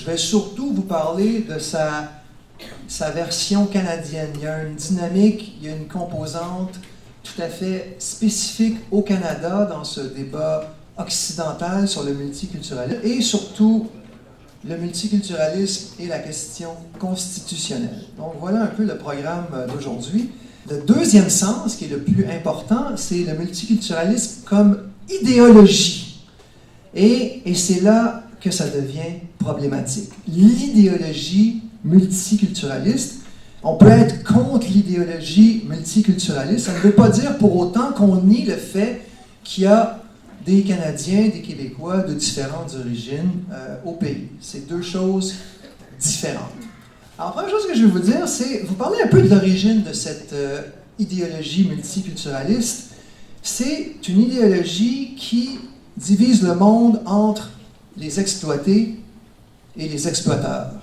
vais surtout vous parler de sa version canadienne. Il y a une dynamique, il y a une composante tout à fait spécifique au Canada dans ce débat occidental sur le multiculturalisme et surtout le multiculturalisme et la question constitutionnelle. Donc voilà un peu le programme d'aujourd'hui. Le deuxième sens, qui est le plus important, c'est le multiculturalisme comme idéologie. Et c'est là que ça devient problématique. L'idéologie multiculturaliste, on peut être contre l'idéologie multiculturaliste, ça ne veut pas dire pour autant qu'on nie le fait qu'il y a des Canadiens, des Québécois de différentes origines au pays. C'est deux choses différentes. Alors, la première chose que je vais vous dire, c'est vous parler un peu de l'origine de cette idéologie multiculturaliste. C'est une idéologie qui divise le monde entre les exploités et les exploiteurs,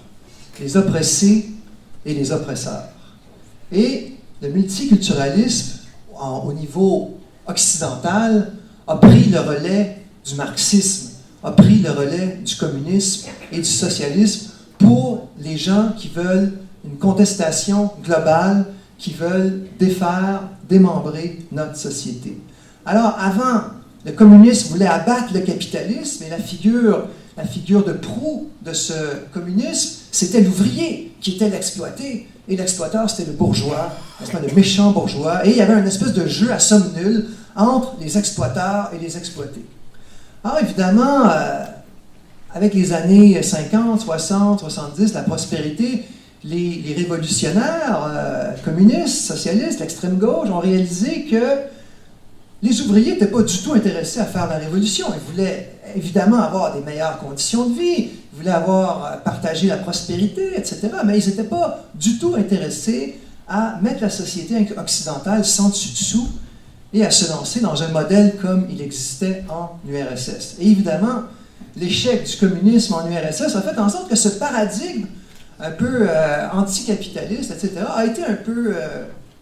les oppressés et les oppresseurs. Et le multiculturalisme, au niveau occidental, a pris le relais du marxisme, a pris le relais du communisme et du socialisme pour les gens qui veulent une contestation globale, qui veulent défaire, démembrer notre société. Alors, avant, le communisme voulait abattre le capitalisme et la figure de proue de ce communisme, c'était l'ouvrier qui était l'exploité. Et l'exploiteur, c'était le bourgeois, le méchant bourgeois. Et il y avait une espèce de jeu à somme nulle entre les exploiteurs et les exploités. Alors évidemment, avec les années 50, 60, 70, la prospérité, les révolutionnaires communistes, socialistes, l'extrême gauche ont réalisé que les ouvriers n'étaient pas du tout intéressés à faire la révolution. Ils voulaient évidemment avoir des meilleures conditions de vie, ils voulaient partager la prospérité, etc. Mais ils n'étaient pas du tout intéressés à mettre la société occidentale sans dessus-dessous et à se lancer dans un modèle comme il existait en URSS. Et évidemment, l'échec du communisme en URSS a fait en sorte que ce paradigme un peu anticapitaliste, etc., a été un peu,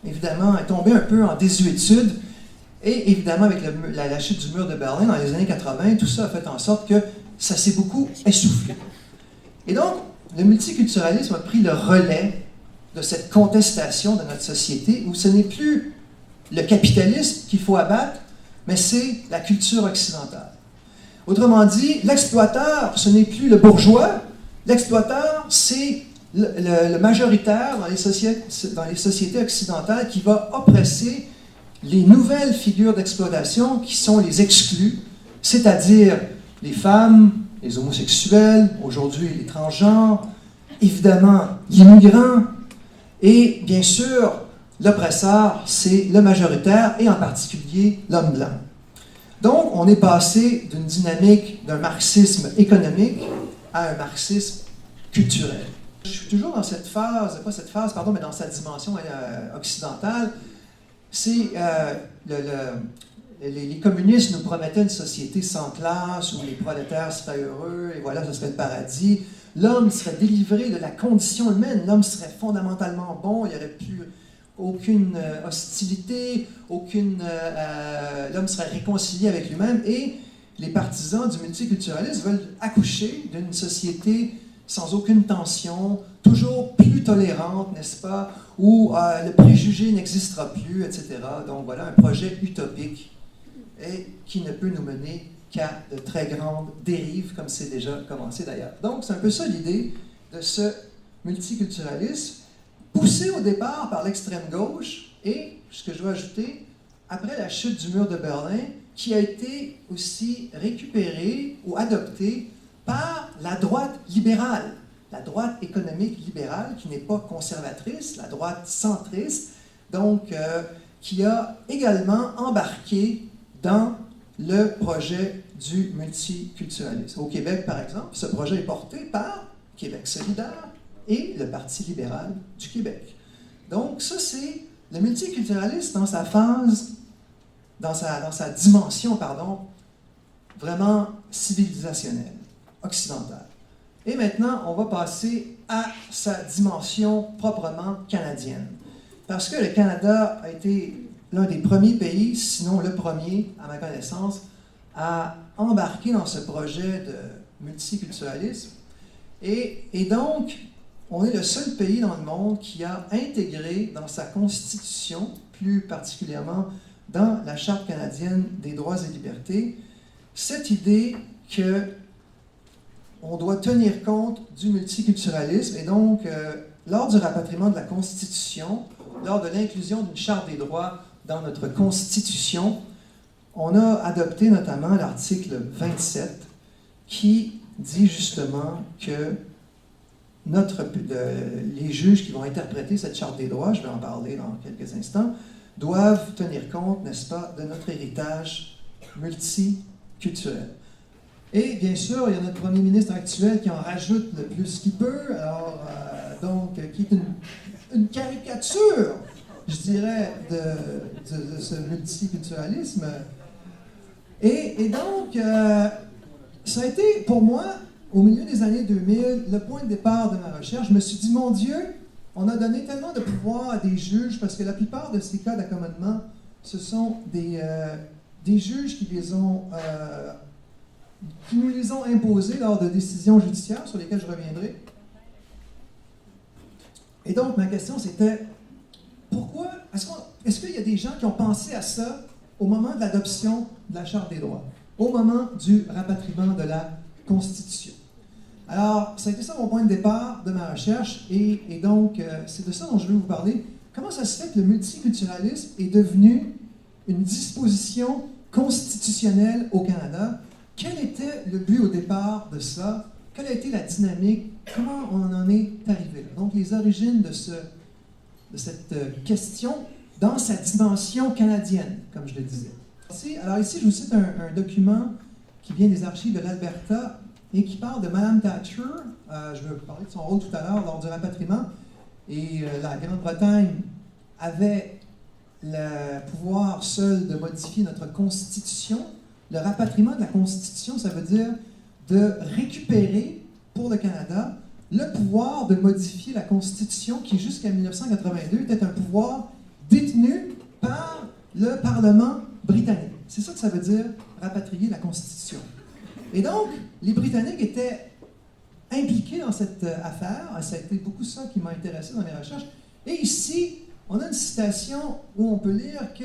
évidemment, est tombé un peu en désuétude. Et évidemment, avec la chute du mur de Berlin dans les années 80, tout ça a fait en sorte que ça s'est beaucoup essoufflé. Et donc, le multiculturalisme a pris le relais de cette contestation de notre société où ce n'est plus le capitalisme qu'il faut abattre, mais c'est la culture occidentale. Autrement dit, l'exploiteur, ce n'est plus le bourgeois, l'exploiteur, c'est le majoritaire dans les sociétés occidentales qui va oppresser les nouvelles figures d'exploitation qui sont les exclus, c'est-à-dire les femmes, les homosexuels, aujourd'hui les transgenres, évidemment l'immigrant, et bien sûr, l'oppresseur, c'est le majoritaire, et en particulier l'homme blanc. Donc, on est passé d'une dynamique d'un marxisme économique à un marxisme culturel. Je suis toujours dans cette phase, mais dans sa dimension occidentale. C'est les communistes nous promettaient une société sans classe où les prolétaires seraient heureux et voilà, ce serait le paradis. L'homme serait délivré de la condition humaine, l'homme serait fondamentalement bon, il n'y aurait plus aucune hostilité, l'homme serait réconcilié avec lui-même et les partisans du multiculturalisme veulent accoucher d'une société sans aucune tension, toujours plus tolérante, n'est-ce pas, où le préjugé n'existera plus, etc. Donc voilà un projet utopique et qui ne peut nous mener qu'à de très grandes dérives, comme c'est déjà commencé d'ailleurs. Donc c'est un peu ça l'idée de ce multiculturalisme, poussé au départ par l'extrême gauche et, ce que je dois ajouter, après la chute du mur de Berlin, qui a été aussi récupéré ou adopté par la droite libérale, la droite économique libérale qui n'est pas conservatrice, la droite centriste, donc qui a également embarqué dans le projet du multiculturalisme. Au Québec, par exemple, ce projet est porté par Québec solidaire et le Parti libéral du Québec. Donc ça, c'est le multiculturalisme dans sa phase, dans sa dimension, vraiment civilisationnelle, occidentale. Et maintenant, on va passer à sa dimension proprement canadienne. Parce que le Canada a été l'un des premiers pays, sinon le premier, à ma connaissance, à embarquer dans ce projet de multiculturalisme. Et donc, on est le seul pays dans le monde qui a intégré dans sa constitution, plus particulièrement dans la Charte canadienne des droits et libertés, cette idée que on doit tenir compte du multiculturalisme. Et donc, lors du rapatriement de la Constitution, lors de l'inclusion d'une Charte des droits dans notre Constitution, on a adopté notamment l'article 27 qui dit justement que les juges qui vont interpréter cette Charte des droits, je vais en parler dans quelques instants, doivent tenir compte, n'est-ce pas, de notre héritage multiculturel. Et bien sûr, il y a notre premier ministre actuel qui en rajoute le plus qu'il peut, donc qui est une caricature, je dirais, de ce multiculturalisme. Et donc, ça a été pour moi, au milieu des années 2000, le point de départ de ma recherche. Je me suis dit, mon Dieu, on a donné tellement de pouvoir à des juges, parce que la plupart de ces cas d'accommodement, ce sont des juges qui nous les ont imposés lors de décisions judiciaires sur lesquelles je reviendrai. Et donc, ma question, c'était, pourquoi, est-ce qu'il y a des gens qui ont pensé à ça au moment de l'adoption de la Charte des droits, au moment du rapatriement de la Constitution? Alors, ça a été ça mon point de départ de ma recherche, et donc, c'est de ça dont je vais vous parler. Comment ça se fait que le multiculturalisme est devenu une disposition constitutionnelle au Canada? Quel était le but au départ de ça? Quelle a été la dynamique? Comment on en est arrivé là? Donc, les origines de cette question dans sa dimension canadienne, comme je le disais. Alors ici, je vous cite un document qui vient des archives de l'Alberta et qui parle de Mme Thatcher. Je vais vous parler de son rôle tout à l'heure lors du rapatriement. Et la Grande-Bretagne avait le pouvoir seul de modifier notre Constitution. Le rapatriement de la Constitution, ça veut dire de récupérer pour le Canada le pouvoir de modifier la Constitution qui, jusqu'à 1982, était un pouvoir détenu par le Parlement britannique. C'est ça que ça veut dire, rapatrier la Constitution. Et donc, les Britanniques étaient impliqués dans cette affaire. Ça a été beaucoup ça qui m'a intéressé dans mes recherches. Et ici, on a une citation où on peut lire que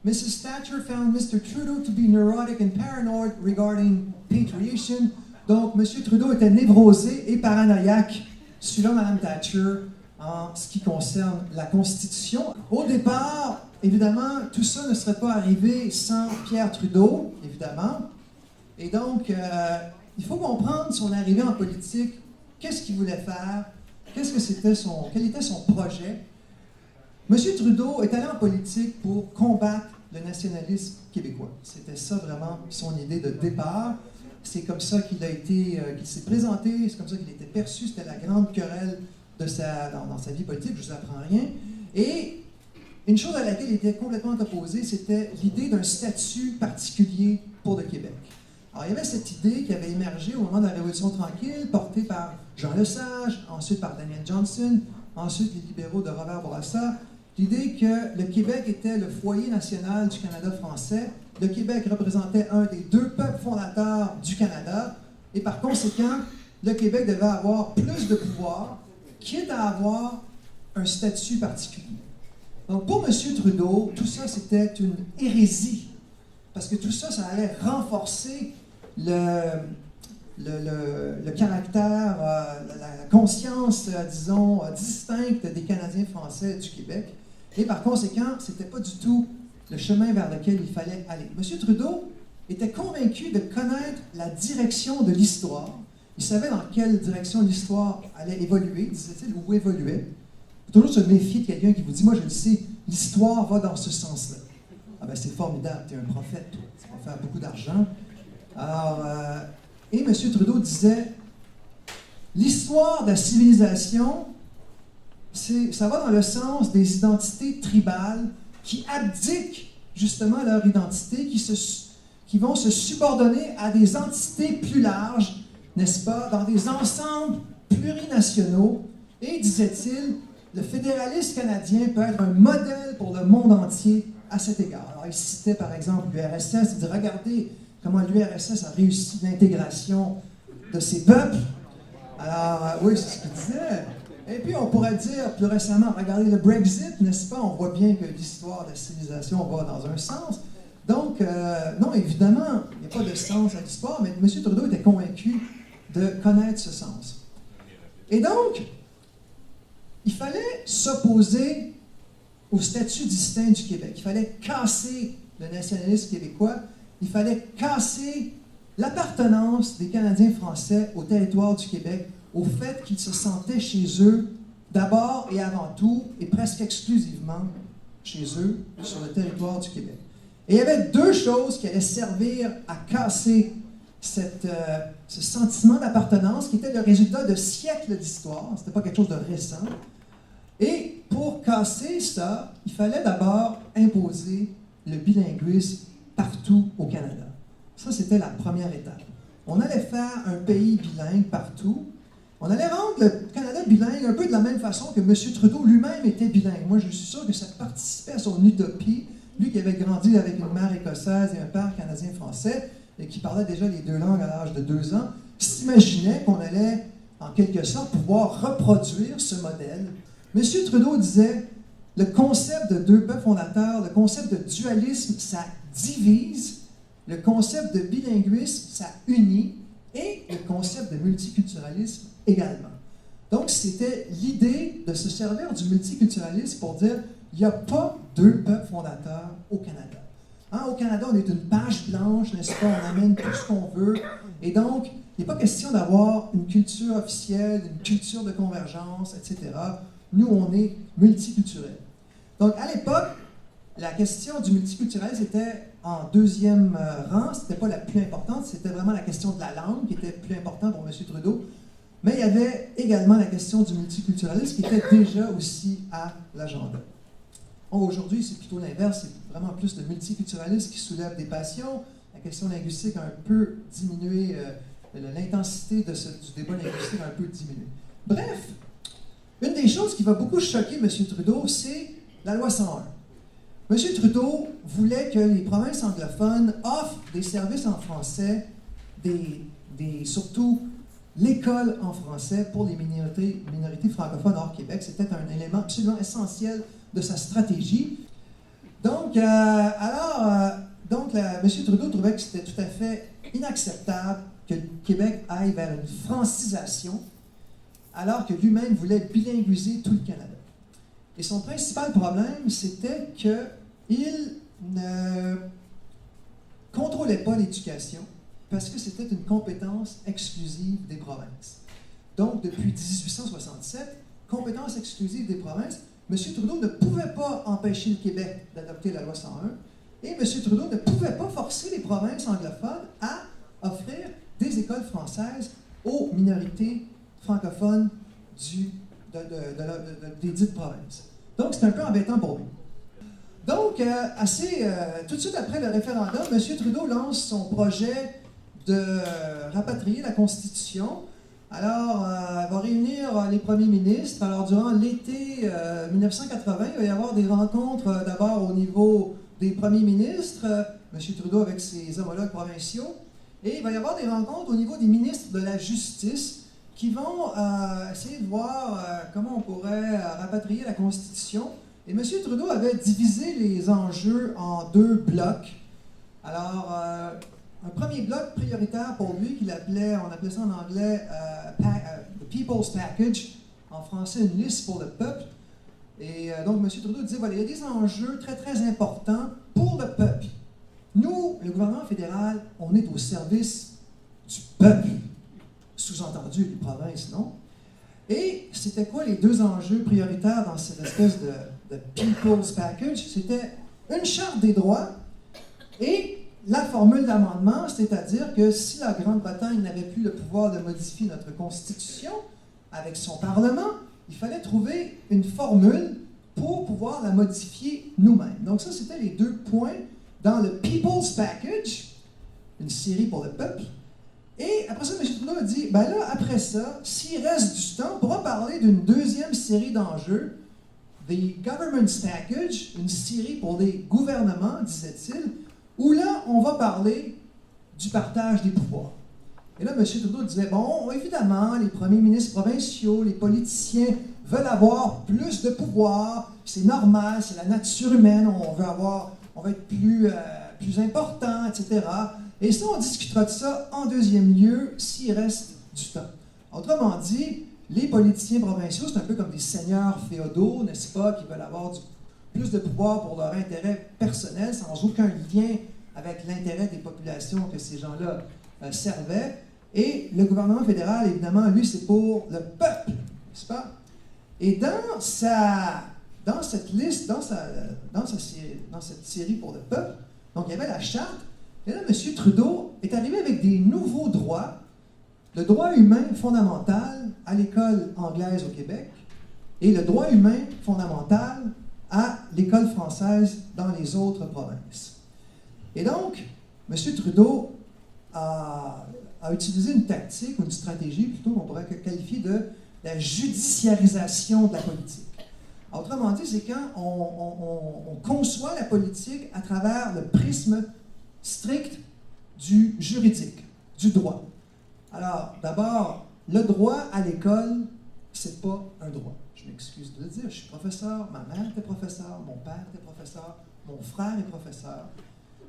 Mrs. Thatcher found Mr. Trudeau to be neurotic and paranoid regarding patriation. Donc, M. Trudeau était névrosé et paranoïaque, suivant Mme Thatcher, en ce qui concerne la Constitution. Au départ, évidemment, tout ça ne serait pas arrivé sans Pierre Trudeau, évidemment. Et donc, il faut comprendre son arrivée en politique, qu'est-ce qu'il voulait faire, quel était son projet. M. Trudeau est allé en politique pour combattre le nationalisme québécois. C'était ça vraiment son idée de départ. C'est comme ça qu'il s'est présenté, c'est comme ça qu'il était perçu, c'était la grande querelle dans sa vie politique, je ne vous apprends rien. Et une chose à laquelle il était complètement opposé, c'était l'idée d'un statut particulier pour le Québec. Alors, il y avait cette idée qui avait émergé au moment de la Révolution tranquille, portée par Jean Lesage, ensuite par Daniel Johnson, ensuite les libéraux de Robert Bourassa, l'idée que le Québec était le foyer national du Canada français, le Québec représentait un des deux peuples fondateurs du Canada, et par conséquent, le Québec devait avoir plus de pouvoir, quitte à avoir un statut particulier. Donc, pour M. Trudeau, tout ça, c'était une hérésie, parce que tout ça, ça allait renforcer le caractère, la conscience, disons, distincte des Canadiens français du Québec. Et par conséquent, ce n'était pas du tout le chemin vers lequel il fallait aller. M. Trudeau était convaincu de connaître la direction de l'histoire. Il savait dans quelle direction l'histoire allait évoluer, disait-il, ou évoluait. Il faut toujours se méfier de quelqu'un qui vous dit « Moi, je le sais, l'histoire va dans ce sens-là. » Ah ben c'est formidable, tu es un prophète, toi. Tu vas faire beaucoup d'argent. Alors, et M. Trudeau disait « L'histoire de la civilisation, ça va dans le sens des identités tribales qui abdiquent justement leur identité, qui vont se subordonner à des entités plus larges, n'est-ce pas, dans des ensembles plurinationaux. Et, disait-il, le fédéralisme canadien peut être un modèle pour le monde entier à cet égard. » Alors, il citait par exemple l'URSS, il dit « Regardez comment l'URSS a réussi l'intégration de ces peuples. » Alors, oui, c'est ce qu'il disait. Et puis, on pourrait dire plus récemment, regardez le Brexit, n'est-ce pas? On voit bien que l'histoire de la civilisation va dans un sens. Donc, non, évidemment, il n'y a pas de sens à l'histoire, mais M. Trudeau était convaincu de connaître ce sens. Et donc, il fallait s'opposer au statut distinct du Québec. Il fallait casser le nationalisme québécois. Il fallait casser l'appartenance des Canadiens français au territoire du Québec, au fait qu'ils se sentaient chez eux, d'abord et avant tout, et presque exclusivement chez eux, sur le territoire du Québec. Et il y avait deux choses qui allaient servir à casser ce sentiment d'appartenance qui était le résultat de siècles d'histoire. Ce n'était pas quelque chose de récent. Et pour casser ça, il fallait d'abord imposer le bilinguisme partout au Canada. Ça, c'était la première étape. On allait faire un pays bilingue partout. On allait rendre le Canada bilingue un peu de la même façon que M. Trudeau lui-même était bilingue. Moi, je suis sûr que ça participait à son utopie. Lui qui avait grandi avec une mère écossaise et un père canadien-français, et qui parlait déjà les deux langues à l'âge de 2 ans, s'imaginait qu'on allait, en quelque sorte, pouvoir reproduire ce modèle. M. Trudeau disait, le concept de deux peuples fondateurs, le concept de dualisme, ça divise, le concept de bilinguisme, ça unit, et le concept de multiculturalisme également. Donc, c'était l'idée de se servir du multiculturalisme pour dire, il n'y a pas deux peuples fondateurs au Canada. Hein, au Canada, on est une page blanche, n'est-ce pas? On amène tout ce qu'on veut. Et donc, il n'est pas question d'avoir une culture officielle, une culture de convergence, etc. Nous, on est multiculturels. Donc, à l'époque, la question du multiculturalisme était en deuxième rang. Ce n'était pas la plus importante, c'était vraiment la question de la langue qui était plus importante pour M. Trudeau. Mais il y avait également la question du multiculturalisme qui était déjà aussi à l'agenda. Aujourd'hui, c'est plutôt l'inverse, c'est vraiment plus le multiculturalisme qui soulève des passions. La question linguistique a un peu diminué, l'intensité du débat linguistique a un peu diminué. Bref, une des choses qui va beaucoup choquer M. Trudeau, c'est la loi 101. M. Trudeau voulait que les provinces anglophones offrent des services en français, surtout l'école en français pour les minorités francophones hors Québec. C'était un élément absolument essentiel de sa stratégie. Donc, M. Trudeau trouvait que c'était tout à fait inacceptable que le Québec aille vers une francisation, alors que lui-même voulait bilinguiser tout le Canada. Et son principal problème, c'était qu'il ne contrôlait pas l'éducation parce que c'était une compétence exclusive des provinces. Donc, depuis 1867, compétence exclusive des provinces, M. Trudeau ne pouvait pas empêcher le Québec d'adopter la loi 101 et M. Trudeau ne pouvait pas forcer les provinces anglophones à offrir des écoles françaises aux minorités francophones des dites provinces. Donc, c'est un peu embêtant pour lui. Donc, tout de suite après le référendum, M. Trudeau lance son projet de rapatrier la Constitution. Alors, il va réunir les premiers ministres. Alors, durant l'été 1980, il va y avoir des rencontres d'abord au niveau des premiers ministres, M. Trudeau avec ses homologues provinciaux, et il va y avoir des rencontres au niveau des ministres de la Justice qui vont essayer de voir comment on pourrait rapatrier la Constitution. Et M. Trudeau avait divisé les enjeux en 2 blocs. Alors, un premier bloc prioritaire pour lui, on appelait ça en anglais the People's Package, en français une liste pour le peuple. Et donc M. Trudeau disait, voilà, il y a des enjeux très très importants pour le peuple. Nous, le gouvernement fédéral, on est au service du peuple. Sous-entendu, les provinces, non? Et c'était quoi les 2 enjeux prioritaires dans cette espèce de People's Package? C'était une charte des droits et la formule d'amendement, c'est-à-dire que si la Grande-Bretagne n'avait plus le pouvoir de modifier notre Constitution avec son Parlement, il fallait trouver une formule pour pouvoir la modifier nous-mêmes. Donc ça, c'était les 2 points dans le People's Package, une série pour le peuple. Et après ça, M. Trudeau a dit, ben là, après ça, s'il reste du temps, on pourra parler d'une 2e série d'enjeux, the Government's Package, une série pour les gouvernements, disait-il, où là, on va parler du partage des pouvoirs. Et là, M. Trudeau disait, bon, évidemment, les premiers ministres provinciaux, les politiciens veulent avoir plus de pouvoir, c'est normal, c'est la nature humaine, on veut être plus important, etc. Et ça, on discutera de ça en deuxième lieu s'il reste du temps. Autrement dit, les politiciens provinciaux, c'est un peu comme des seigneurs féodaux, n'est-ce pas, qui veulent avoir plus de pouvoir pour leur intérêt personnel, sans aucun lien avec l'intérêt des populations que ces gens-là servaient. Et le gouvernement fédéral, évidemment, lui, c'est pour le peuple, n'est-ce pas? Et dans cette liste, dans cette série pour le peuple, donc il y avait la charte, et là, M. Trudeau est arrivé avec des nouveaux droits, le droit humain fondamental à l'école anglaise au Québec et le droit humain fondamental à l'école française dans les autres provinces. Et donc, M. Trudeau a utilisé une tactique ou une stratégie, plutôt qu'on pourrait qualifier de la judiciarisation de la politique. Autrement dit, c'est quand on conçoit la politique à travers le prisme strict du juridique, du droit. Alors, d'abord, le droit à l'école, c'est pas un droit. Je m'excuse de le dire, je suis professeur, ma mère était professeur, mon père était professeur, mon frère est professeur.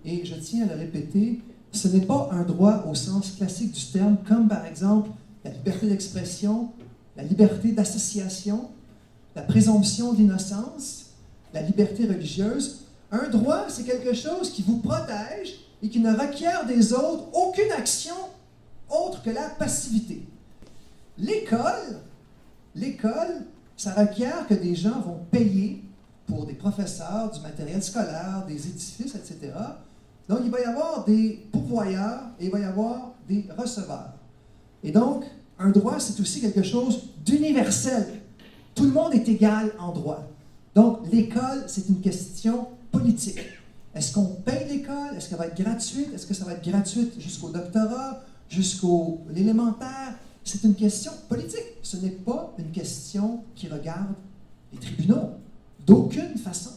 Et je tiens à le répéter, ce n'est pas un droit au sens classique du terme, comme par exemple la liberté d'expression, la liberté d'association, la présomption d'innocence, la liberté religieuse. Un droit, c'est quelque chose qui vous protège et qui ne requiert des autres aucune action autre que la passivité. L'école, ça requiert que des gens vont payer pour des professeurs, du matériel scolaire, des édifices, etc. Donc, il va y avoir des pourvoyeurs et il va y avoir des receveurs. Et donc, un droit, c'est aussi quelque chose d'universel. Tout le monde est égal en droit. Donc, l'école, c'est une question politique. Est-ce qu'on paye l'école? Est-ce qu'elle va être gratuite? Est-ce que ça va être gratuite jusqu'au doctorat, jusqu'au l'élémentaire? C'est une question politique. Ce n'est pas une question qui regarde les tribunaux, d'aucune façon.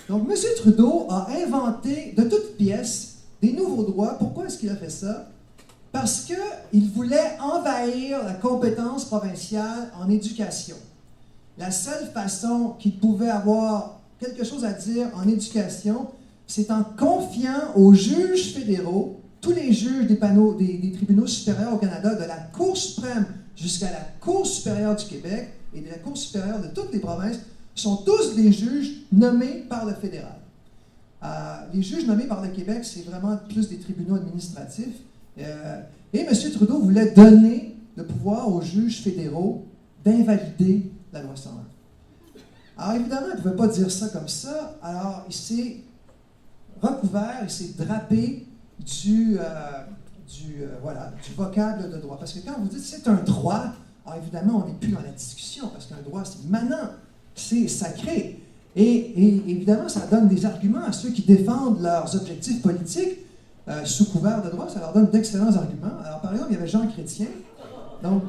Donc, M. Trudeau a inventé de toutes pièces des nouveaux droits. Pourquoi est-ce qu'il a fait ça? Parce qu'il voulait envahir la compétence provinciale en éducation. La seule façon qu'il pouvait avoir quelque chose à dire en éducation, c'est en confiant aux juges fédéraux, tous les juges des tribunaux supérieurs au Canada, de la Cour suprême jusqu'à la Cour supérieure du Québec et de la Cour supérieure de toutes les provinces, sont tous des juges nommés par le fédéral. Les juges nommés par le Québec, c'est vraiment plus des tribunaux administratifs. Et M. Trudeau voulait donner le pouvoir aux juges fédéraux d'invalider la loi 101. Alors évidemment, il ne pouvait pas dire ça comme ça. Alors il s'est recouvert, il s'est drapé du vocable de droit. Parce que quand vous dites c'est un droit, alors évidemment, on n'est plus dans la discussion, parce qu'un droit, c'est immanent, c'est sacré. Et évidemment, ça donne des arguments à ceux qui défendent leurs objectifs politiques sous couvert de droit, ça leur donne d'excellents arguments. Alors par exemple, il y avait Jean Chrétien, donc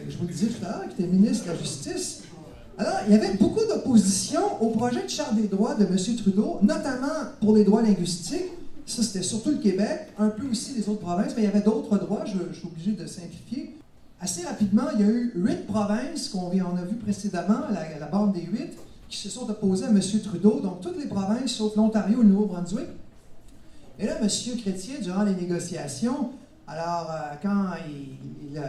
je vous le disais tout à l'heure, qui était ministre de la Justice. Alors, il y avait beaucoup d'opposition au projet de Charte des droits de M. Trudeau, notamment pour les droits linguistiques. Ça, c'était surtout le Québec, un peu aussi les autres provinces, mais il y avait d'autres droits, je suis obligé de simplifier. Assez rapidement, il y a eu 8 provinces qu'on a vu précédemment, la bande des 8, qui se sont opposées à M. Trudeau, donc toutes les provinces, sauf l'Ontario et le Nouveau-Brunswick. Et là, M. Chrétien, durant les négociations, alors quand il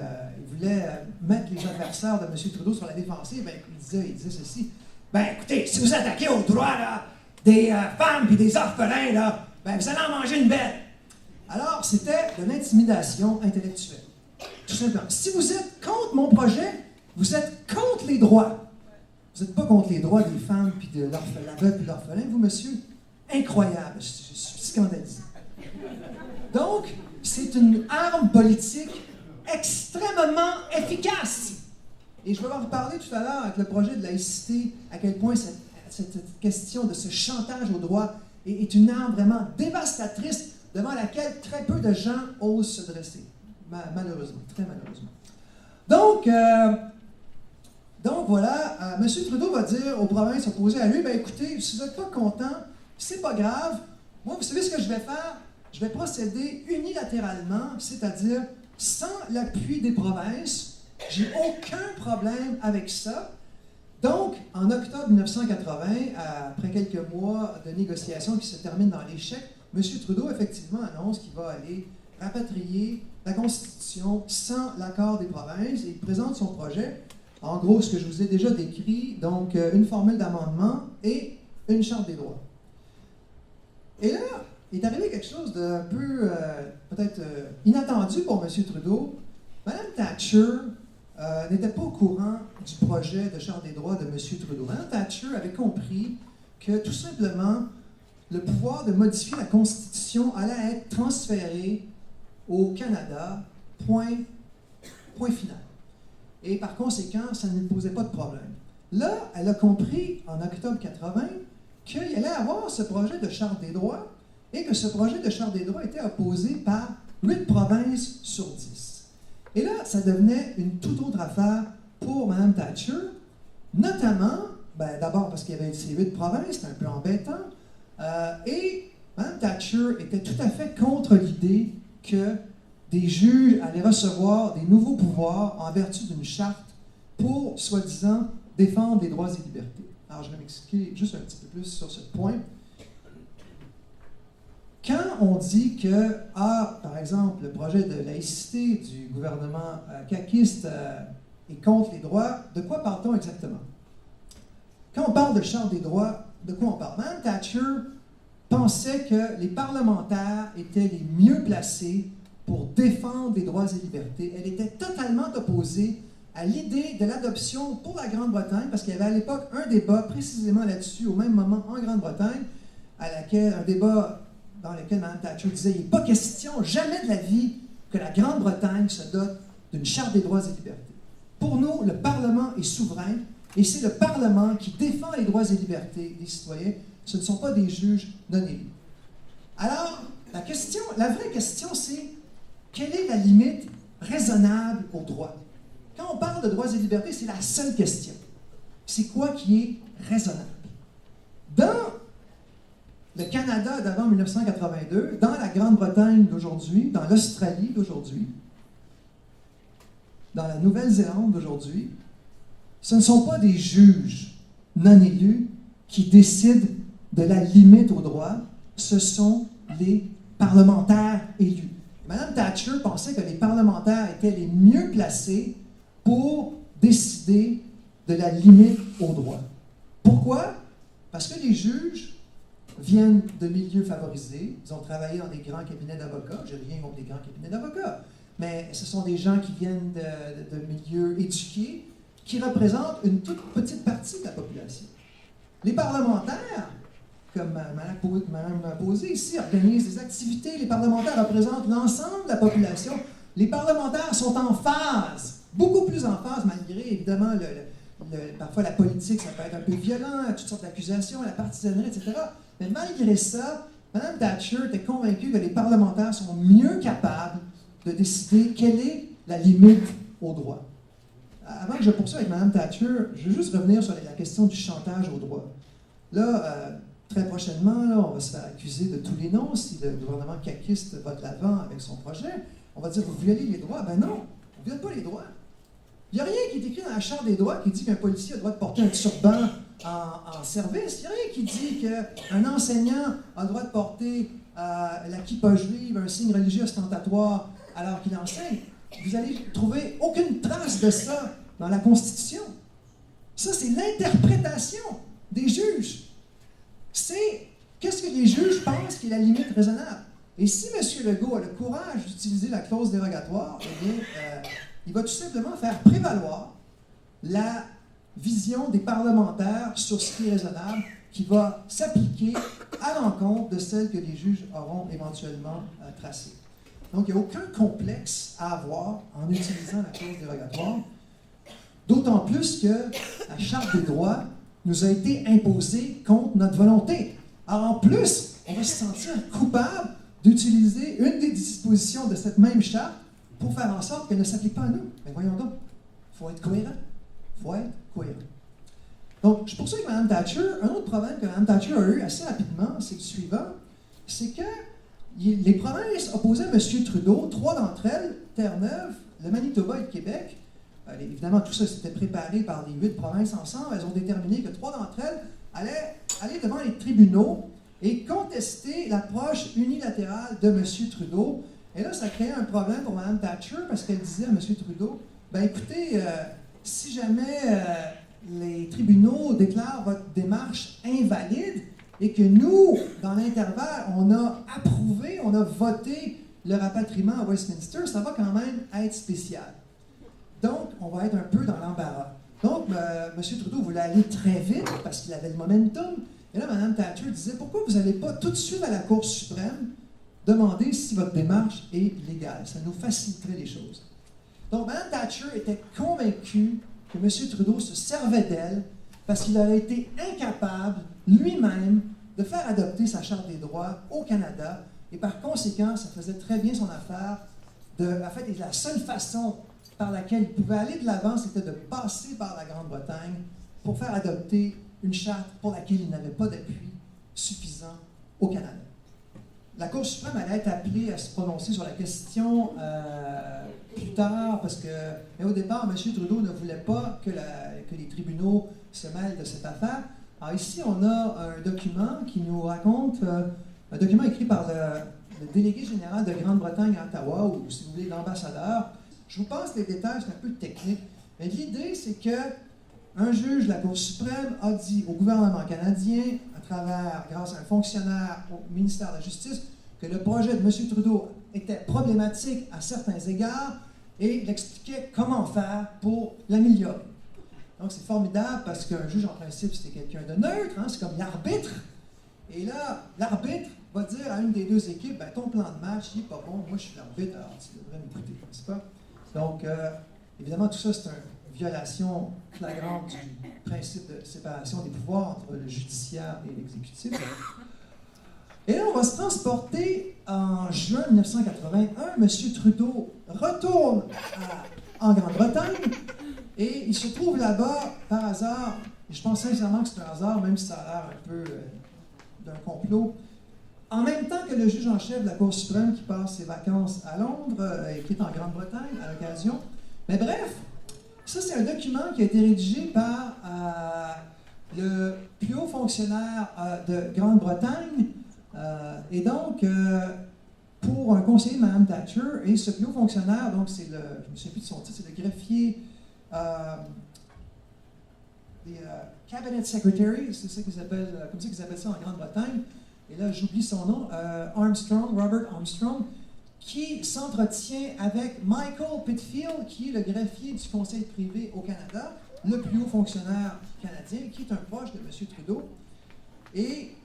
voulait mettre les adversaires de M. Trudeau sur la défensive, il disait ceci. Écoutez, si vous attaquez aux droits là, des femmes et des orphelins, là, vous allez en manger une bête. Alors, c'était de l'intimidation intellectuelle. Tout simplement. Si vous êtes contre mon projet, vous êtes contre les droits. Vous n'êtes pas contre les droits des femmes puis de l'aveugle et de l'orphelin, vous, monsieur? Incroyable. Je suis scandalisé. Donc, c'est une arme politique extrêmement efficace. Et je vais vous parler tout à l'heure avec le projet de laïcité, à quel point cette question de ce chantage au droit est une arme vraiment dévastatrice devant laquelle très peu de gens osent se dresser. Malheureusement, très malheureusement. Donc voilà, M. Trudeau va dire aux provinces opposées à lui, écoutez, si vous n'êtes pas contents, c'est pas grave. Moi, vous savez ce que je vais faire? Je vais procéder unilatéralement, c'est-à-dire, sans l'appui des provinces. J'ai aucun problème avec ça. Donc, en octobre 1980, après quelques mois de négociations qui se terminent dans l'échec, M. Trudeau, effectivement, annonce qu'il va aller rapatrier la Constitution sans l'accord des provinces et il présente son projet. En gros, ce que je vous ai déjà décrit, donc une formule d'amendement et une charte des droits. Et là, il est arrivé quelque chose d'un peu, peut-être inattendu pour M. Trudeau. Mme Thatcher n'était pas au courant du projet de charte des droits de M. Trudeau. Mme Thatcher avait compris que tout simplement, le pouvoir de modifier la Constitution allait être transféré au Canada, point final. Et par conséquent, ça ne lui posait pas de problème. Là, elle a compris, en octobre 80, qu'il allait avoir ce projet de charte des droits et que ce projet de charte des droits était opposé par 8 provinces sur 10. Et là, ça devenait une toute autre affaire pour Mme Thatcher, notamment, d'abord parce qu'il y avait ces 8 provinces, c'était un peu embêtant, et Mme Thatcher était tout à fait contre l'idée que des juges allaient recevoir des nouveaux pouvoirs en vertu d'une charte pour, soi-disant, défendre les droits et libertés. Alors, je vais m'expliquer juste un petit peu plus sur ce point. Quand on dit que, par exemple, le projet de laïcité du gouvernement caquiste est contre les droits, de quoi parle-t-on exactement? Quand on parle de charte des droits, de quoi on parle? Mme Thatcher pensait que les parlementaires étaient les mieux placés pour défendre les droits et libertés. Elle était totalement opposée à l'idée de l'adoption pour la Grande-Bretagne, parce qu'il y avait à l'époque un débat précisément là-dessus, au même moment en Grande-Bretagne, un débat dans lequel Mme Thatcher disait « Il n'est pas question jamais de la vie que la Grande-Bretagne se dote d'une charte des droits et libertés. Pour nous, le Parlement est souverain, et c'est le Parlement qui défend les droits et libertés des citoyens. Ce ne sont pas des juges non élus. » Alors, la vraie question, c'est quelle est la limite raisonnable au droit? Quand on parle de droits et libertés, c'est la seule question. C'est quoi qui est raisonnable? Dans le Canada d'avant 1982, dans la Grande-Bretagne d'aujourd'hui, dans l'Australie d'aujourd'hui, dans la Nouvelle-Zélande d'aujourd'hui, ce ne sont pas des juges non élus qui décident de la limite au droit, ce sont les parlementaires élus. Mme Thatcher pensait que les parlementaires étaient les mieux placés pour décider de la limite au droit. Pourquoi? Parce que les juges viennent de milieux favorisés, ils ont travaillé dans des grands cabinets d'avocats, je n'ai rien contre les grands cabinets d'avocats, mais ce sont des gens qui viennent de milieux éduqués, qui représentent une toute petite partie de la population. Les parlementaires, comme Mme Posé ici, organisent des activités, les parlementaires représentent l'ensemble de la population. Les parlementaires sont en phase, beaucoup plus en phase, malgré évidemment parfois la politique, ça peut être un peu violent, toutes sortes d'accusations, la partisanerie, etc. Mais malgré ça, Mme Thatcher était convaincue que les parlementaires sont mieux capables de décider quelle est la limite au droit. Avant que je poursuive avec Mme Thatcher, je veux juste revenir sur la question du chantage au droit. Là, très prochainement, là, on va se faire accuser de tous les noms si le gouvernement caquiste va de l'avant avec son projet. On va dire, vous violez les droits. Ben non, on ne viole pas les droits. Il n'y a rien qui est écrit dans la Charte des droits qui dit qu'un policier a le droit de porter un turban en service. Il n'y a rien qui dit qu'un enseignant a le droit de porter la kippa juive, un signe religieux ostentatoire, alors qu'il enseigne. Vous allez trouver aucune trace de ça dans la Constitution. Ça, c'est l'interprétation des juges. C'est qu'est-ce que les juges pensent qui est la limite raisonnable. Et si M. Legault a le courage d'utiliser la clause dérogatoire, eh bien, il va tout simplement faire prévaloir la vision des parlementaires sur ce qui est raisonnable, qui va s'appliquer à l'encontre de celle que les juges auront éventuellement tracée. Donc, il n'y a aucun complexe à avoir en utilisant la clause dérogatoire, d'autant plus que la Charte des droits nous a été imposée contre notre volonté. Alors, en plus, on va se sentir coupable d'utiliser une des dispositions de cette même charte pour faire en sorte qu'elle ne s'applique pas à nous. Mais voyons donc, il faut être cohérent. Il faut être cohérent. Donc, je poursuis avec Mme Thatcher. Un autre problème que Mme Thatcher a eu assez rapidement, c'est le suivant, c'est que les provinces opposaient M. Trudeau, 3 d'entre elles, Terre-Neuve, le Manitoba et le Québec, évidemment, tout ça s'était préparé par les 8 provinces ensemble. Elles ont déterminé que 3 d'entre elles allaient aller devant les tribunaux et contester l'approche unilatérale de M. Trudeau. Et là, ça créait un problème pour Mme Thatcher parce qu'elle disait à M. Trudeau, ben écoutez, si jamais les tribunaux déclarent votre démarche invalide et que nous, dans l'intervalle, on a approuvé, on a voté le rapatriement à Westminster, ça va quand même être spécial. Donc, on va être un peu dans l'embarras. Donc, M. Trudeau voulait aller très vite parce qu'il avait le momentum. Et là, Mme Thatcher disait, pourquoi vous n'allez pas tout de suite à la Cour suprême demander si votre démarche est légale? Ça nous faciliterait les choses. Donc, Mme Thatcher était convaincue que M. Trudeau se servait d'elle parce qu'il aurait été incapable, lui-même, de faire adopter sa Charte des droits au Canada. Et par conséquent, ça faisait très bien son affaire. En fait, la seule façon par laquelle il pouvait aller de l'avant, c'était de passer par la Grande-Bretagne pour faire adopter une charte pour laquelle il n'avait pas d'appui suffisant au Canada. La Cour suprême allait être appelée à se prononcer sur la question plus tard, parce que, mais au départ, M. Trudeau ne voulait pas que les tribunaux se mêlent de cette affaire. Alors ici, on a un document qui nous raconte, un document écrit par le délégué général de Grande-Bretagne à Ottawa, ou si vous voulez, l'ambassadeur. Je vous passe les détails, c'est un peu technique, mais l'idée, c'est que un juge de la Cour suprême a dit au gouvernement canadien, grâce à un fonctionnaire au ministère de la Justice, que le projet de M. Trudeau était problématique à certains égards et il expliquait comment faire pour l'améliorer. Donc c'est formidable parce qu'un juge, en principe, c'est quelqu'un de neutre, hein, c'est comme l'arbitre. Et là, l'arbitre va dire à une des deux équipes, ben, ton plan de match, il n'est pas bon, moi je suis l'arbitre, alors tu devrais m'écouter, n'est-ce pas? Donc, évidemment, tout ça, c'est une violation flagrante du principe de séparation des pouvoirs entre le judiciaire et l'exécutif. Et là, on va se transporter en juin 1981. M. Trudeau retourne en Grande-Bretagne et il se trouve là-bas par hasard. Et je pense sincèrement que c'est un hasard, même si ça a l'air un peu d'un complot. En même temps que le juge en chef de la Cour suprême qui passe ses vacances à Londres et qui est en Grande-Bretagne à l'occasion. Mais bref, ça c'est un document qui a été rédigé par le plus haut fonctionnaire de Grande-Bretagne et donc pour un conseiller de Mme Thatcher. Et ce plus haut fonctionnaire, donc c'est je ne me souviens plus de son titre, c'est le greffier des Cabinet Secretary, c'est ça qu'ils appellent, comme ça qu'ils appellent ça en Grande-Bretagne. Et là, j'oublie son nom, Robert Armstrong, qui s'entretient avec Michael Pitfield, qui est le greffier du Conseil privé au Canada, le plus haut fonctionnaire canadien, qui est un proche de M. Trudeau. Et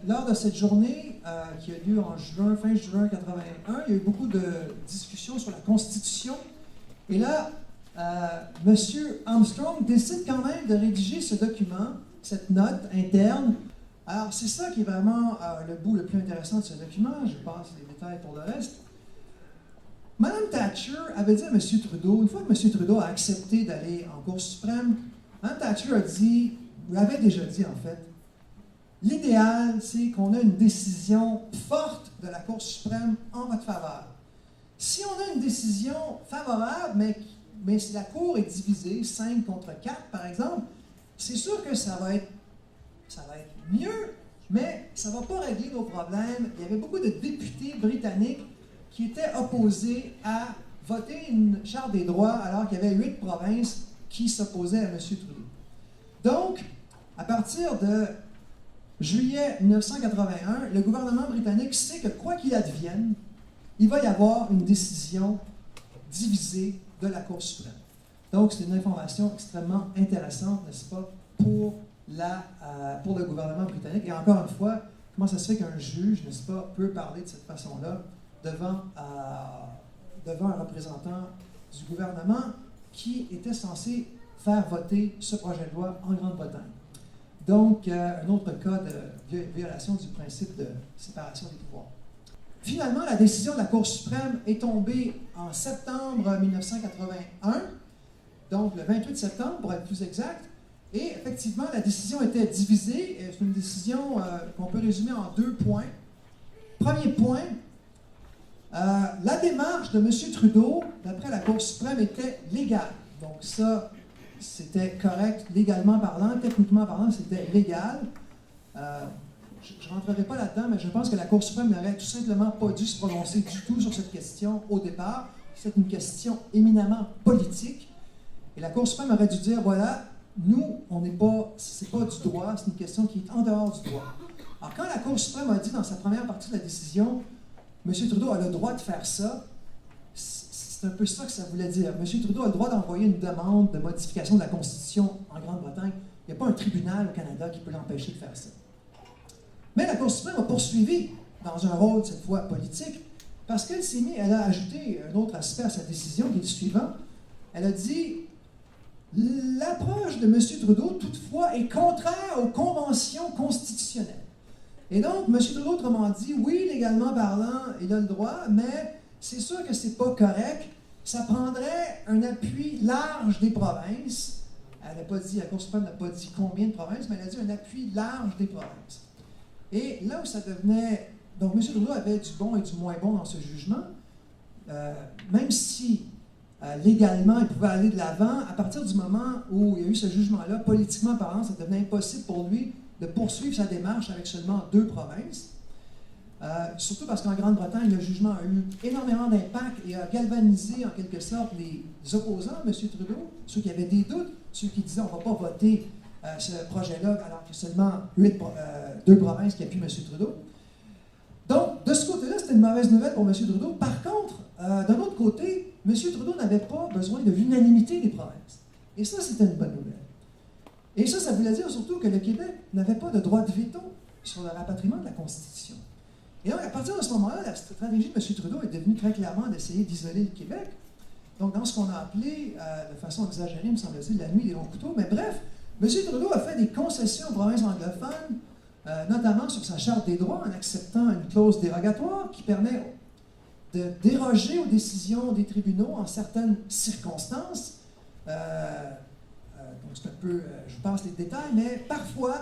lors de cette journée qui a lieu en fin juin 81, il y a eu beaucoup de discussions sur la Constitution. Et là, M. Armstrong décide quand même de rédiger ce document, cette note interne. Alors, c'est ça qui est vraiment le bout le plus intéressant de ce document. Je passe les détails pour le reste. Mme Thatcher avait dit à M. Trudeau, une fois que M. Trudeau a accepté d'aller en Cour suprême, Mme Thatcher a dit, ou avait déjà dit en fait, l'idéal, c'est qu'on a une décision forte de la Cour suprême en votre faveur. Si on a une décision favorable, mais si la Cour est divisée, 5 contre 4 par exemple, c'est sûr que ça va être mieux, mais ça ne va pas régler nos problèmes. Il y avait beaucoup de députés britanniques qui étaient opposés à voter une Charte des droits alors qu'il y avait 8 provinces qui s'opposaient à M. Trudeau. Donc, à partir de juillet 1981, le gouvernement britannique sait que quoi qu'il advienne, il va y avoir une décision divisée de la Cour suprême. Donc, c'est une information extrêmement intéressante, n'est-ce pas, pour le gouvernement britannique. Et encore une fois, comment ça se fait qu'un juge, n'est-ce pas, peut parler de cette façon-là devant un représentant du gouvernement qui était censé faire voter ce projet de loi en Grande-Bretagne. Donc, un autre cas de violation du principe de séparation des pouvoirs. Finalement, la décision de la Cour suprême est tombée en septembre 1981, donc le 28 septembre pour être plus exact. Et effectivement, la décision était divisée. C'est une décision qu'on peut résumer en 2 points. Premier point, la démarche de M. Trudeau, d'après la Cour suprême, était légale. Donc ça, c'était correct, légalement parlant, techniquement parlant, c'était légal. Je ne rentrerai pas là-dedans, mais je pense que la Cour suprême n'aurait tout simplement pas dû se prononcer du tout sur cette question au départ. C'est une question éminemment politique. Et la Cour suprême aurait dû dire, voilà, nous, on n'est pas, c'est pas du droit, c'est une question qui est en dehors du droit. Alors quand la Cour suprême a dit dans sa première partie de la décision, M. Trudeau a le droit de faire ça, c'est un peu ça que ça voulait dire. M. Trudeau a le droit d'envoyer une demande de modification de la Constitution en Grande-Bretagne. Il n'y a pas un tribunal au Canada qui peut l'empêcher de faire ça. Mais la Cour suprême a poursuivi dans un rôle, cette fois politique, parce qu'elle s'est mise, elle a ajouté un autre aspect à sa décision qui est le suivant. Elle a dit l'approche de M. Trudeau, toutefois, est contraire aux conventions constitutionnelles. Et donc, M. Trudeau, autrement dit, oui, légalement parlant, il a le droit, mais c'est sûr que c'est pas correct. Ça prendrait un appui large des provinces. Elle n'a pas dit, la Cour suprême n'a pas dit combien de provinces, mais elle a dit un appui large des provinces. Et là où ça devenait... Donc, M. Trudeau avait du bon et du moins bon dans ce jugement, même si légalement, il pouvait aller de l'avant, à partir du moment où il y a eu ce jugement-là, politiquement parlant, ça devenait impossible pour lui de poursuivre sa démarche avec seulement 2 provinces. Surtout parce qu'en Grande-Bretagne, le jugement a eu énormément d'impact et a galvanisé en quelque sorte les opposants à M. Trudeau, ceux qui avaient des doutes, ceux qui disaient on ne va pas voter ce projet-là alors qu'il y a seulement 2 provinces qui appuient M. Trudeau. Donc, de ce côté-là, c'était une mauvaise nouvelle pour M. Trudeau. Par contre, d'un autre côté, M. Trudeau n'avait pas besoin de l'unanimité des provinces. Et ça, c'était une bonne nouvelle. Et ça voulait dire surtout que le Québec n'avait pas de droit de veto sur le rapatriement de la Constitution. Et donc, à partir de ce moment-là, la stratégie de M. Trudeau est devenue très clairement d'essayer d'isoler le Québec. Donc, dans ce qu'on a appelé, de façon exagérée, me semble-t-il, la nuit des longs couteaux. Mais bref, M. Trudeau a fait des concessions aux provinces anglophones, notamment sur sa Charte des droits, en acceptant une clause dérogatoire qui permet de déroger aux décisions des tribunaux en certaines circonstances. Donc c'est un peu, je vous passe les détails, mais parfois,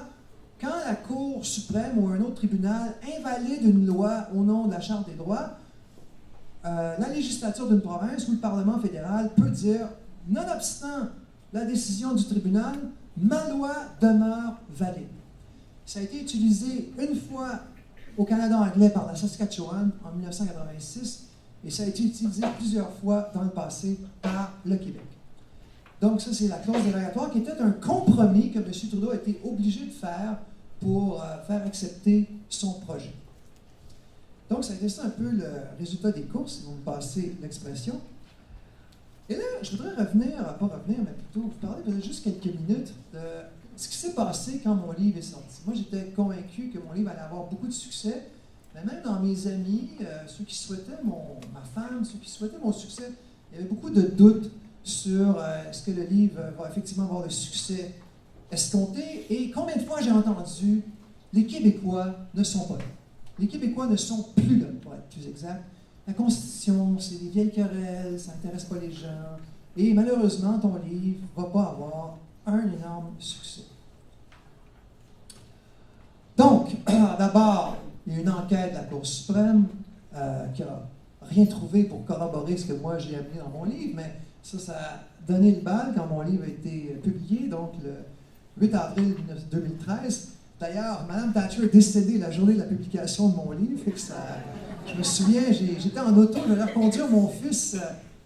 quand la Cour suprême ou un autre tribunal invalide une loi au nom de la Charte des droits, la législature d'une province ou le Parlement fédéral peut dire, nonobstant la décision du tribunal, ma loi demeure valide. Ça a été utilisé une fois au Canada anglais par la Saskatchewan en 1986 et ça a été utilisé plusieurs fois dans le passé par le Québec. Donc ça, c'est la clause dérogatoire qui était un compromis que M. Trudeau a été obligé de faire pour faire accepter son projet. Donc ça a été ça un peu le résultat des courses, si vous me passez l'expression. Et là, je voudrais revenir, pas revenir, mais plutôt vous parler peut-être juste quelques minutes de ce qui s'est passé quand mon livre est sorti. Moi, j'étais convaincu que mon livre allait avoir beaucoup de succès, mais même dans mes amis, ceux qui souhaitaient ma femme, ceux qui souhaitaient mon succès, il y avait beaucoup de doutes sur est-ce que le livre va effectivement avoir le succès escompté et combien de fois j'ai entendu les Québécois ne sont pas là. Les Québécois ne sont plus là, pour être plus exact. La Constitution, c'est des vieilles querelles, ça n'intéresse pas les gens. Et malheureusement, ton livre ne va pas avoir un énorme succès. Donc, d'abord, il y a une enquête de la Cour suprême qui n'a rien trouvé pour corroborer ce que moi j'ai amené dans mon livre, mais ça a donné le bal quand mon livre a été publié, donc le 8 avril 2013. D'ailleurs, Mme Thatcher est décédée la journée de la publication de mon livre. Fait que je me souviens, j'étais en auto, je devais conduire mon fils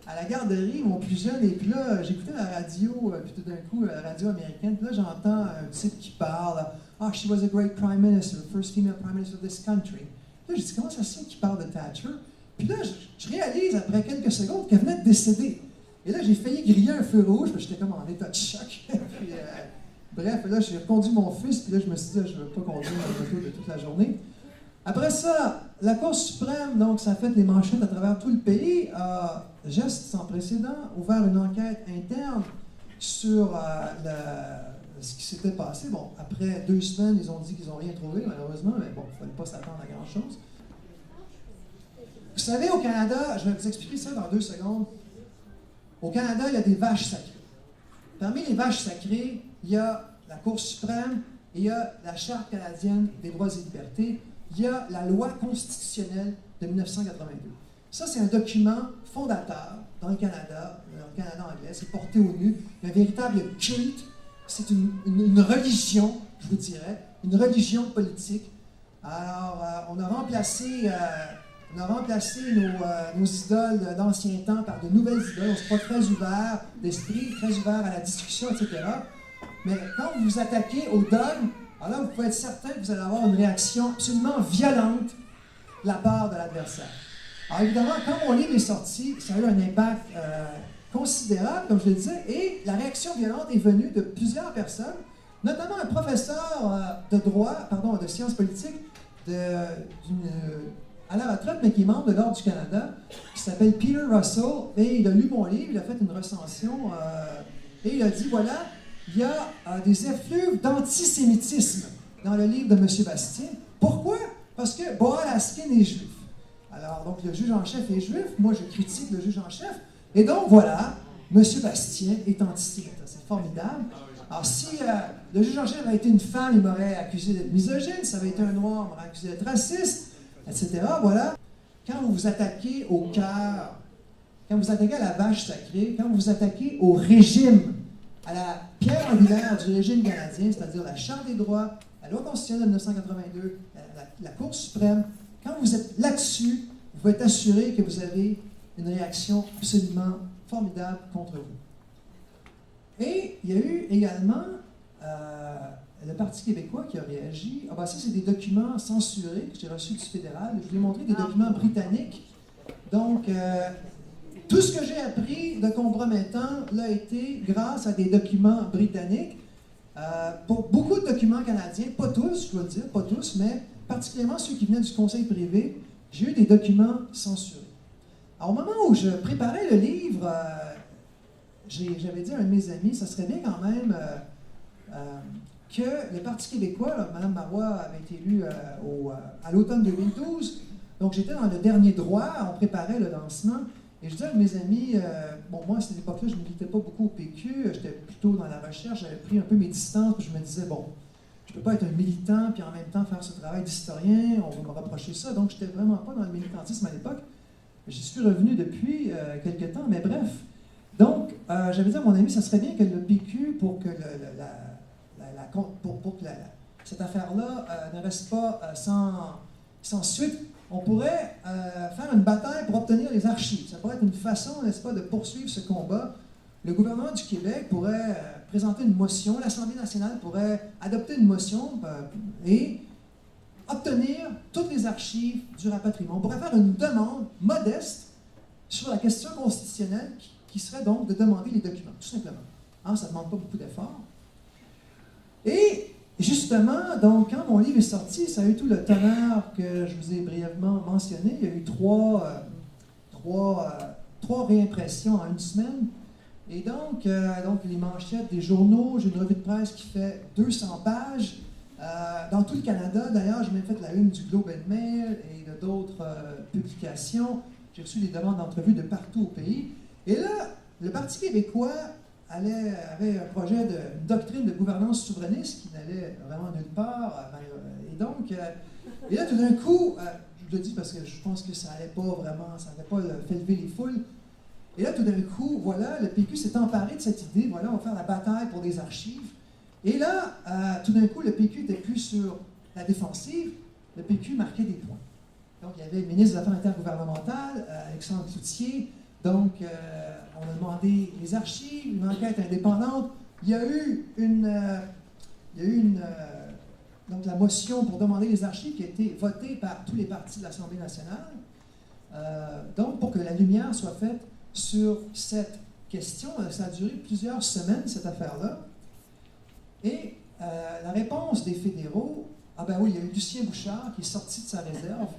à la garderie, mon plus jeune, et puis là, j'écoutais la radio, puis tout d'un coup, la radio américaine, puis là, j'entends un type qui parle « Oh, she was a great prime minister, first female prime minister of this country ». Là, j'ai dit « Comment ça se fait qu'il parle de Thatcher ?» Puis là, je réalise, après quelques secondes, qu'elle venait de décéder. Et là, j'ai failli griller un feu rouge, puis j'étais comme en état de choc. Puis, bref, là, j'ai reconduit mon fils, puis là, je me suis dit, je ne veux pas conduire mon auto de toute la journée. Après ça, la Cour suprême, donc, ça a fait les manchettes à travers tout le pays, a, geste sans précédent, ouvert une enquête interne sur ce qui s'était passé. Bon, après 2 semaines, ils ont dit qu'ils n'ont rien trouvé, malheureusement, mais bon, il ne fallait pas s'attendre à grand-chose. Vous savez, au Canada, je vais vous expliquer ça dans 2 secondes. Au Canada, il y a des vaches sacrées. Parmi les vaches sacrées, il y a la Cour suprême, il y a la Charte canadienne des droits et libertés, il y a la loi constitutionnelle de 1982. Ça, c'est un document fondateur dans le Canada anglais. C'est porté au nu. Un véritable culte. C'est une religion, je vous dirais, une religion politique. Alors, on a remplacé nos idoles d'ancien temps par de nouvelles idoles. On se croit très ouvert d'esprit, très ouvert à la discussion, etc. Mais quand vous vous attaquez au dogme, alors là, vous pouvez être certain que vous allez avoir une réaction absolument violente de la part de l'adversaire. Alors évidemment, quand mon livre est sorti, ça a eu un impact considérable, comme je le disais, et la réaction violente est venue de plusieurs personnes, notamment un professeur de sciences politiques à la retraite, mais qui est membre de l'Ordre du Canada, qui s'appelle Peter Russell, et il a lu mon livre, il a fait une recension, et il a dit, voilà, il y a des effluves d'antisémitisme dans le livre de M. Bastien. Pourquoi? Parce que Boaz Askin est juif. Alors, donc, le juge en chef est juif, moi je critique le juge en chef, et donc voilà, M. Bastien est antisémite. C'est formidable. Alors, si le juge en chef avait été une femme, il m'aurait accusé d'être misogyne, si ça avait été un noir, il m'aurait accusé d'être raciste, etc. Voilà. Quand vous vous attaquez au cœur, quand vous attaquez à la vache sacrée, quand vous attaquez au régime, à la pierre angulaire du régime canadien, c'est-à-dire la Charte des droits, la loi constitutionnelle de 1982, la Cour suprême, quand vous êtes là-dessus, vous pouvez être assuré que vous avez une réaction absolument formidable contre vous. Et il y a eu également le Parti québécois qui a réagi. Ah ben ça, c'est des documents censurés que j'ai reçus du fédéral. Je vous ai montré des documents britanniques. Donc, tout ce que j'ai appris de compromettant l'a été grâce à des documents britanniques. Pour beaucoup de documents canadiens, pas tous, je dois le dire, pas tous, mais particulièrement ceux qui venaient du conseil privé, j'ai eu des documents censurés. Alors, au moment où je préparais le livre, j'avais dit à un de mes amis, ça serait bien quand même que le Parti québécois, là, Mme Marois avait été élue à l'automne 2012, donc j'étais dans le dernier droit, on préparait le lancement, et je disais à mes amis, bon, moi à cette époque-là, je ne militais pas beaucoup au PQ, j'étais plutôt dans la recherche, j'avais pris un peu mes distances, puis je me disais, bon, je ne peux pas être un militant, puis en même temps faire ce travail d'historien, on va me reprocher ça, donc je n'étais vraiment pas dans le militantisme à l'époque. J'y suis revenu depuis quelques temps, mais bref. Donc, j'avais dit à mon ami, ça serait bien que le PQ, pour que cette affaire-là ne reste pas sans suite, on pourrait faire une bataille pour obtenir les archives. Ça pourrait être une façon, n'est-ce pas, de poursuivre ce combat. Le gouvernement du Québec pourrait présenter une motion, l'Assemblée nationale pourrait adopter une motion et obtenir toutes les archives du rapatriement. On pourrait faire une demande modeste sur la question constitutionnelle qui serait donc de demander les documents, tout simplement. Hein, ça ne demande pas beaucoup d'efforts. Et justement, donc, quand mon livre est sorti, ça a eu tout le tonnerre que je vous ai brièvement mentionné. Il y a eu trois réimpressions en une semaine. Et donc les manchettes des journaux, j'ai une revue de presse qui fait 200 pages. Dans tout le Canada, d'ailleurs, j'ai même fait la une du Globe and Mail et de d'autres publications. J'ai reçu des demandes d'entrevue de partout au pays. Et là, le Parti québécois avait un projet de doctrine de gouvernance souverainiste qui n'allait vraiment nulle part. Et là, tout d'un coup, je le dis parce que je pense que ça n'allait pas vraiment, ça n'allait pas fait lever les foules. Et là, tout d'un coup, voilà, le PQ s'est emparé de cette idée, voilà, on va faire la bataille pour des archives. Et là, tout d'un coup, le PQ n'était plus sur la défensive, le PQ marquait des points. Donc, il y avait le ministre des Affaires intergouvernementales, Alexandre Cloutier. Donc, on a demandé les archives, une enquête indépendante. Il y a eu donc la motion pour demander les archives qui a été votée par tous les partis de l'Assemblée nationale. Donc, pour que la lumière soit faite sur cette question, ça a duré plusieurs semaines, cette affaire-là. Et la réponse des fédéraux, ah ben oui, il y a eu Lucien Bouchard qui est sorti de sa réserve.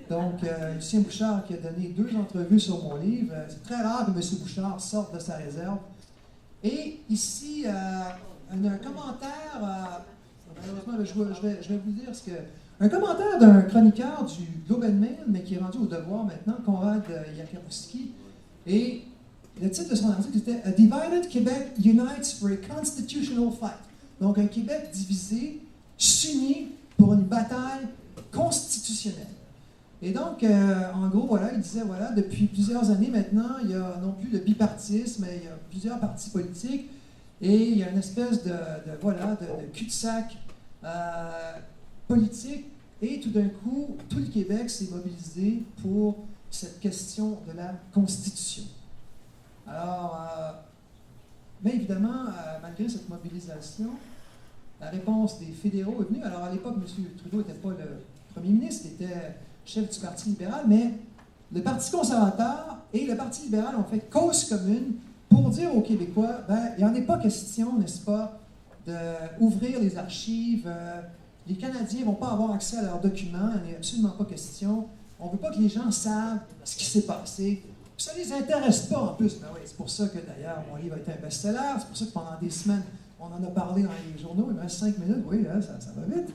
Donc, Lucien Bouchard qui a donné 2 entrevues sur mon livre. C'est très rare que M. Bouchard sorte de sa réserve. Et ici, un commentaire, malheureusement, je vais vous dire ce que... Un commentaire d'un chroniqueur du Globe and Mail, mais qui est rendu au Devoir maintenant, Conrad Jakubowski. Et le titre de son article était « A divided Quebec unites for a constitutional fight ». Donc, un Québec divisé s'unit pour une bataille constitutionnelle. Et donc, en gros, voilà, il disait, voilà, depuis plusieurs années maintenant, il y a non plus de bipartisme, mais il y a plusieurs partis politiques, et il y a une espèce de cul-de-sac politique, et tout d'un coup, tout le Québec s'est mobilisé pour cette question de la Constitution. Alors, mais évidemment, malgré cette mobilisation, la réponse des fédéraux est venue. Alors, à l'époque, M. Trudeau n'était pas le premier ministre, il était chef du Parti libéral, mais le Parti conservateur et le Parti libéral ont fait cause commune pour dire aux Québécois, ben, il n'y en est pas question, n'est-ce pas, d'ouvrir les archives. Les Canadiens ne vont pas avoir accès à leurs documents, il n'y a absolument pas question. On ne veut pas que les gens savent ce qui s'est passé. Ça ne les intéresse pas en plus. Ben oui, c'est pour ça que d'ailleurs, mon livre a été un best-seller. C'est pour ça que pendant des semaines, on en a parlé dans les journaux. Il me reste 5 minutes. Oui, là, ça va vite.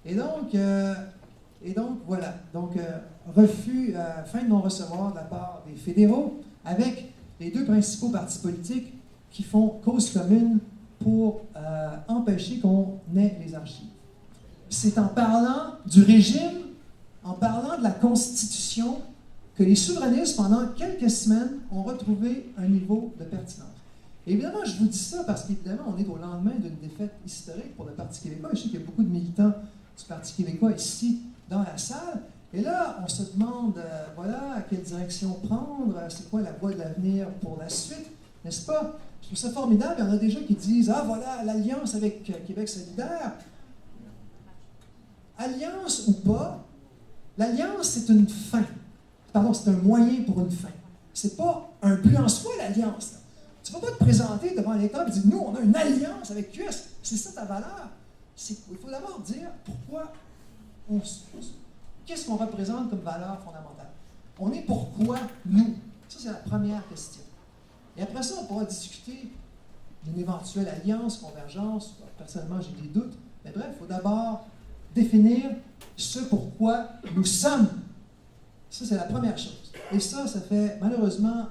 Et donc voilà. Donc, refus, fin de non-recevoir de la part des fédéraux, avec les deux principaux partis politiques qui font cause commune pour empêcher qu'on ait les archives. C'est en parlant du régime, en parlant de la Constitution, que les souverainistes, pendant quelques semaines, ont retrouvé un niveau de pertinence. Et évidemment, je vous dis ça parce qu'évidemment, on est au lendemain d'une défaite historique pour le Parti québécois. Je sais qu'il y a beaucoup de militants du Parti québécois ici dans la salle. Et là, on se demande, voilà, à quelle direction prendre, c'est quoi la voie de l'avenir pour la suite, n'est-ce pas? Je trouve ça formidable. Il y en a déjà qui disent, ah voilà, l'alliance avec Québec solidaire. Alliance ou pas, l'alliance, c'est une fin. Pardon, c'est un moyen pour une fin. C'est pas un but en soi, l'alliance. Tu ne vas pas te présenter devant l'État et dire, nous, on a une alliance avec QS. C'est ça ta valeur. Il faut d'abord dire pourquoi qu'est-ce qu'on représente comme valeur fondamentale. On est pourquoi nous. Ça, c'est la première question. Et après ça, on pourra discuter d'une éventuelle alliance, convergence. Personnellement, j'ai des doutes. Mais bref, il faut d'abord définir ce pourquoi nous sommes. Ça, c'est la première chose. Et ça fait malheureusement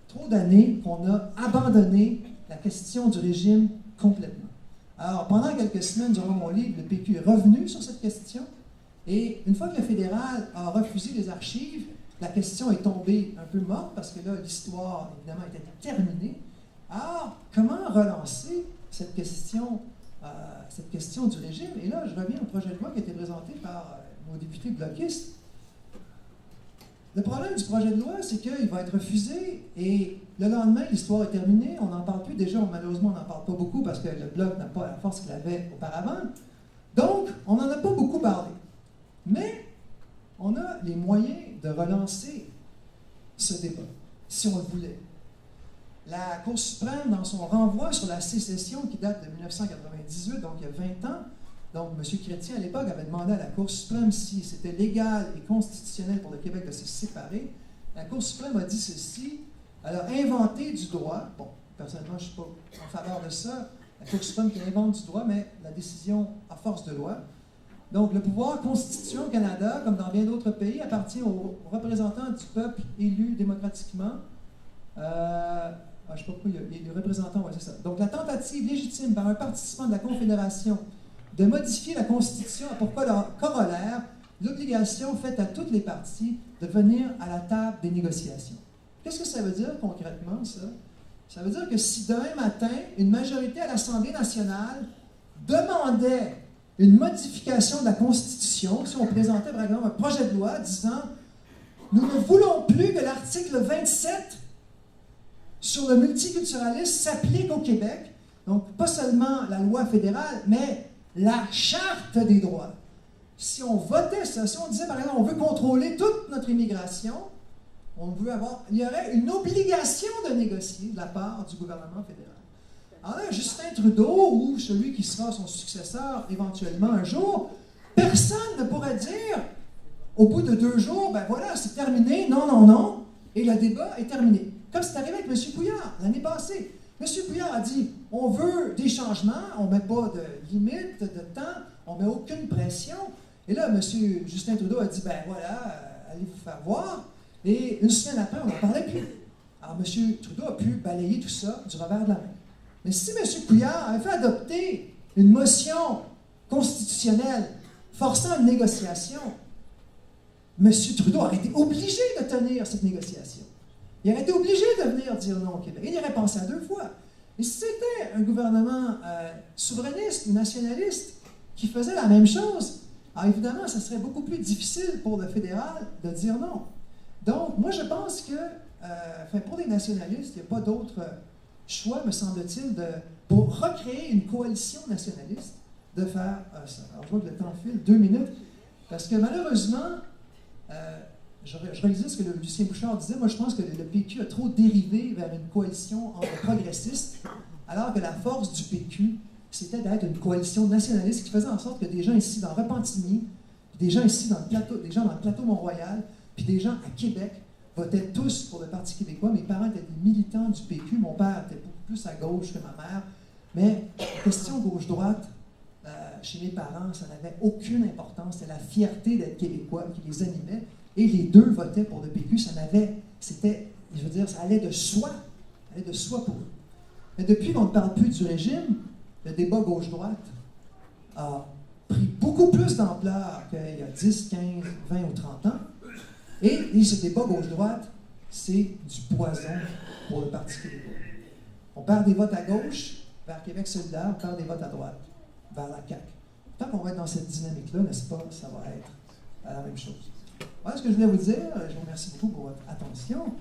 trop d'années qu'on a abandonné la question du régime complètement. Alors, pendant quelques semaines, durant mon livre, le PQ est revenu sur cette question. Et une fois que le fédéral a refusé les archives, la question est tombée un peu morte parce que là, l'histoire, évidemment, était terminée. Alors, comment relancer cette question du régime? Et là, je reviens au projet de loi qui a été présenté par nos députés bloquistes. Le problème du projet de loi, c'est qu'il va être refusé et le lendemain, l'histoire est terminée. On n'en parle plus. Déjà, malheureusement, on n'en parle pas beaucoup parce que le Bloc n'a pas la force qu'il avait auparavant. Donc, on n'en a pas beaucoup parlé. Mais on a les moyens de relancer ce débat, si on le voulait. La Cour suprême, dans son renvoi sur la sécession qui date de 1998, donc il y a 20 ans, donc M. Chrétien, à l'époque, avait demandé à la Cour suprême si c'était légal et constitutionnel pour le Québec de se séparer. La Cour suprême a dit ceci. Elle a inventé du droit. Bon, personnellement, je ne suis pas en faveur de ça. La Cour suprême qui invente du droit, mais la décision à force de loi. Donc, le pouvoir constituant au Canada, comme dans bien d'autres pays, appartient aux représentants du peuple élus démocratiquement. Je ne sais pas pourquoi il y a les représentants, ouais, c'est ça. Donc, la tentative légitime par un participant de la Confédération de modifier la Constitution a pour corollaire l'obligation faite à toutes les parties de venir à la table des négociations. Qu'est-ce que ça veut dire concrètement, ça? Ça veut dire que si demain matin, une majorité à l'Assemblée nationale demandait une modification de la Constitution, si on présentait par exemple un projet de loi disant « Nous ne voulons plus que l'article 27 sur le multiculturalisme s'applique au Québec. » Donc, pas seulement la loi fédérale, mais la Charte des droits. Si on votait ça, si on disait par exemple on veut contrôler toute notre immigration, il y aurait une obligation de négocier de la part du gouvernement fédéral. Alors là, Justin Trudeau, ou celui qui sera son successeur éventuellement un jour, personne ne pourrait dire, au bout de 2 jours, ben voilà, c'est terminé, non, non, non, et le débat est terminé. Comme c'est arrivé avec M. Couillard l'année passée. M. Couillard a dit, on veut des changements, on ne met pas de limite de temps, on ne met aucune pression. Et là, M. Justin Trudeau a dit, ben voilà, allez vous faire voir. Et une semaine après, on n'en parlait plus. Alors, M. Trudeau a pu balayer tout ça du revers de la main. Mais si M. Couillard avait fait adopter une motion constitutionnelle forçant une négociation, M. Trudeau aurait été obligé de tenir cette négociation. Il aurait été obligé de venir dire non au Québec. Il y aurait pensé à 2 fois. Et si c'était un gouvernement souverainiste ou nationaliste qui faisait la même chose, alors évidemment, ça serait beaucoup plus difficile pour le fédéral de dire non. Donc, moi, je pense que, pour les nationalistes, il n'y a pas d'autre choix, me semble-t-il, pour recréer une coalition nationaliste, de faire ça. Alors, je vois que le temps file, 2 minutes, parce que malheureusement, je réalisais ce que Lucien Bouchard disait. Moi, je pense que le PQ a trop dérivé vers une coalition entre progressistes, alors que la force du PQ, c'était d'être une coalition nationaliste qui faisait en sorte que des gens ici dans Repentigny, des gens ici dans le plateau, des gens dans le plateau Mont-Royal, puis des gens à Québec votaient tous pour le Parti québécois. Mes parents étaient des militants du PQ. Mon père était beaucoup plus à gauche que ma mère. Mais la question gauche-droite, chez mes parents, ça n'avait aucune importance. C'était la fierté d'être québécois qui les animait. Et les deux votaient pour le PQ. Ça allait de soi. Ça allait de soi pour eux. Mais depuis qu'on ne parle plus du régime, le débat gauche-droite a pris beaucoup plus d'ampleur qu'il y a 10, 15, 20 ou 30 ans. Et ce débat gauche-droite, c'est du poison pour le Parti québécois. On perd des votes à gauche vers Québec solidaire, on perd des votes à droite vers la CAQ. Tant qu'on va être dans cette dynamique-là, n'est-ce pas, ça va être la même chose. Voilà ce que je voulais vous dire. Je vous remercie beaucoup pour votre attention.